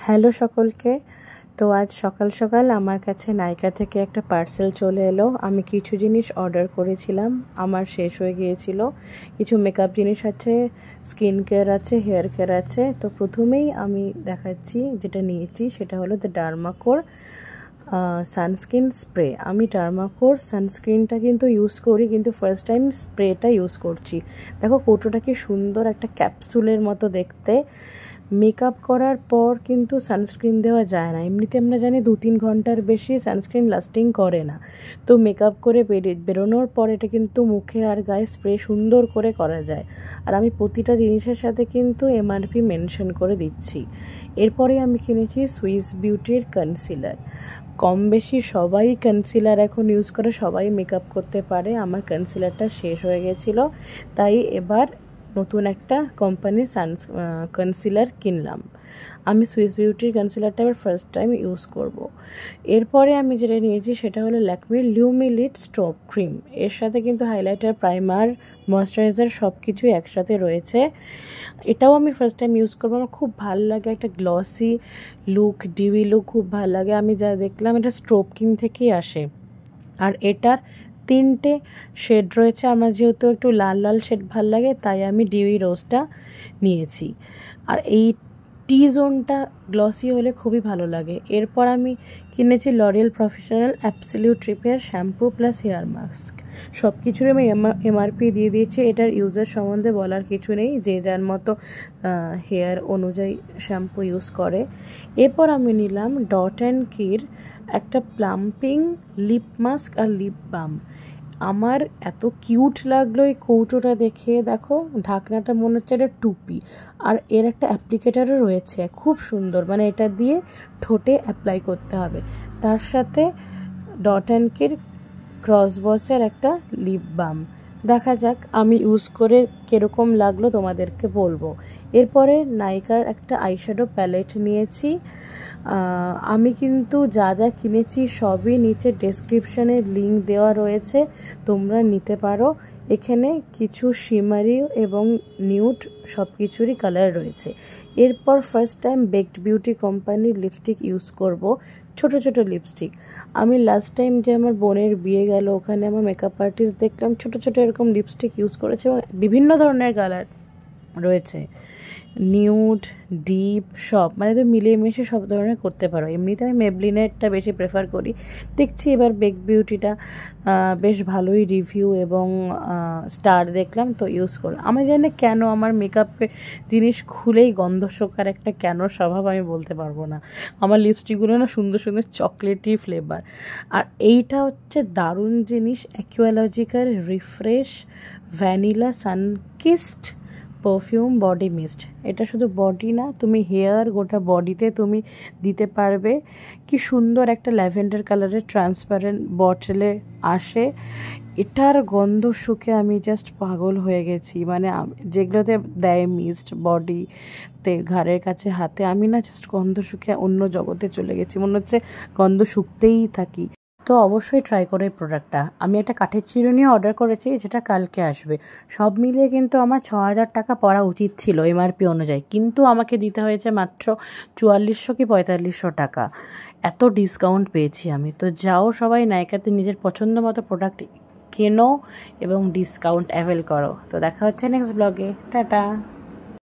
Hello সকলকে। তো আজ সকাল সকাল আমার কাছে নাইকা থেকে একটা পার্সেল চলে এলো। আমি কিছু জিনিস অর্ডার করেছিলাম, আমার শেষ হয়ে গিয়েছিল। কিছু মেকআপ জিনিস আছে, স্কিন কেয়ার আছে, হেয়ার কেয়ার আছে। তো প্রথমেই আমি দেখাচ্ছি যেটা নিয়েছি, সেটা হলো দ্য ডার্মাকোর সানস্ক্রিন স্প্রে। আমি ডার্মাকোর সানস্ক্রিনটা কিন্তু ইউজ করি, কিন্তু ফার্স্ট টাইম স্প্রেটা ইউজ করছি। দেখো কৌটোটা কি সুন্দর, একটা ক্যাপসুলের মতো দেখতে। মেকআপ করার পর কিন্তু সানস্ক্রিন দেওয়া যায় না, এমনিতে আমরা জানি 2-3 ঘন্টার বেশি সানস্ক্রিন লাস্টিং করে না। তো মেকআপ করে বেরোনোর পর এটা কিন্তু মুখে আর গায়ে স্প্রে সুন্দর করে করা যায়। আর আমি প্রতিটা জিনিসের সাথে কিন্তু এমআরপি মেনশন করে দিচ্ছি। এরপরে আমি কিনেছি সুইস বিউটির কনসিলার। কম বেশি সবাই কনসিলার এখন ইউজ করে, সবাই মেকআপ করতে পারে। আমার কনসিলারটা শেষ হয়ে গেছিলো, তাই এবার নতুন একটা কোম্পানির কনসিলার কিনলাম। আমি সুইস বিউটির কনসিলারটা এবার ফার্স্ট টাইম ইউজ করব। এরপরে আমি যেটা নিয়েছি সেটা হলো ল্যাকমির লিউমিলিট স্ট্রব ক্রিম। এর সাথে কিন্তু হাইলাইটার, প্রাইমার, ময়েশ্চারাইজার সব কিছুই একসাথে রয়েছে। এটাও আমি ফার্স্ট টাইম ইউজ করবো। আমার খুব ভালো লাগে, একটা গ্লসি লুক, ডিউই লুক খুব ভালো লাগে। আমি যা দেখলাম এটা স্ট্রব ক্রিম থেকেই আসে। আর এটার 3টে শেড রয়েছে। আমার যেহেতু একটু লাল লাল শেড ভাল লাগে, তাই আমি ডিউই রোজটা নিয়েছি। আর এই টি জোনটা গ্লসি হলে খুবই ভালো লাগে। এরপর আমি কিনেছি L'Oreal professional absolute repair shampoo plus hair mask. সব কিছুর আমি এমআরপি দিয়ে দিয়েছি। এটার ইউজের সম্বন্ধে বলার কিছু নেই, যে যার মতো হেয়ার অনুযায়ী শ্যাম্পু ইউজ করে। এরপর আমি নিলাম ডট অ্যান্ড কির একটা প্লাম্পিং লিপ মাস্ক আর লিপ বাম। আমার এত কিউট লাগলো এই কৌটোটা দেখে। দেখো ঢাকনাটা মনে হচ্ছে একটা টুপি, আর এর একটা অ্যাপ্লিকেটারও রয়েছে, খুব সুন্দর। মানে এটা দিয়ে ঠোঁটে অ্যাপ্লাই করতে হবে। তার সাথে ডট অ্যান্ড কির ক্রসবচের একটা লিপ বাম। দেখা যাক আমি ইউজ করে কীরকম লাগলো, তোমাদেরকে বলবো। এরপরে নাইকার একটা আইশ্যাডো প্যালেট নিয়েছি। আমি কিন্তু যা যা কিনেছি সবই নিচে ডেসক্রিপশানে লিঙ্ক দেওয়া রয়েছে, তোমরা নিতে পারো। এখানে কিছু শিমারি এবং নিউড সব কিছুরই কালার রয়েছে। এরপর ফার্স্ট টাইম বেকড বিউটি কোম্পানির লিপস্টিক ইউজ করব, ছোট ছোট লিপস্টিক। আমি লাস্ট টাইম যে আমার বোনের বিয়ে গেল, ওখানে আমার মেকআপ আর্টিস্ট দেখলাম ছোট ছোট এরকম লিপস্টিক ইউজ করেছে, এবং বিভিন্ন ধরনের কালার রয়েছে, নিউড, ডিপ, সব। মানে তো মিলিয়ে মিশে সব ধরনের করতে পারো। এমনিতে আমি মেবলিনেরটা বেশি প্রেফার করি। দেখছি এবার বেক বিউটিটা বেশ ভালোই রিভিউ এবং স্টার দেখলাম, তো ইউজ করলাম। আমি জানি কেন আমার মেকআপের জিনিস খুলেই গন্ধ শোকার একটা কেন স্বভাব, আমি বলতে পারবো না। আমার লিপস্টিকগুলো না সুন্দর সুন্দর চকলেটি ফ্লেভার। আর এইটা হচ্ছে দারুণ জিনিস, অ্যাকুয়ালজিকার refresh vanilla sunkist perfume body mist. এটা শুধু বডি না, তুমি হেয়ার, গোটা বডিতে তুমি দিতে পারবে। কি সুন্দর একটা ল্যাভেন্ডার কালারের ট্রান্সপারেন্ট বটলে আসে। এটার গন্ধ শুকে আমি জাস্ট পাগল হয়ে গেছি। মানে যেগুলোতে দেয় মিস্ট বডিতে, ঘাড়ের কাছে, হাতে, আমি না জাস্ট গন্ধ শুকে অন্য জগতে চলে গেছি, মনে হচ্ছে গন্ধ শুকতেই থাকি। তো অবশ্যই ট্রাই করো এই প্রোডাক্টটা। আমি একটা কাঠের চিরুনি অর্ডার করেছি, যেটা কালকে আসবে। সব মিলিয়ে কিন্তু আমার 6000 টাকা পড়া উচিত ছিল এমআরপি অনুযায়ী, কিন্তু আমাকে দিতে হয়েছে মাত্র 4400 কি 4500 টাকা। এত ডিসকাউন্ট পেয়েছি আমি। তো যাও সবাই নাইকাতে নিজের পছন্দ মতো প্রোডাক্ট কেনো এবং ডিসকাউন্ট অ্যাভেল করো। তো দেখা হচ্ছে নেক্সট ব্লগে। টাটা।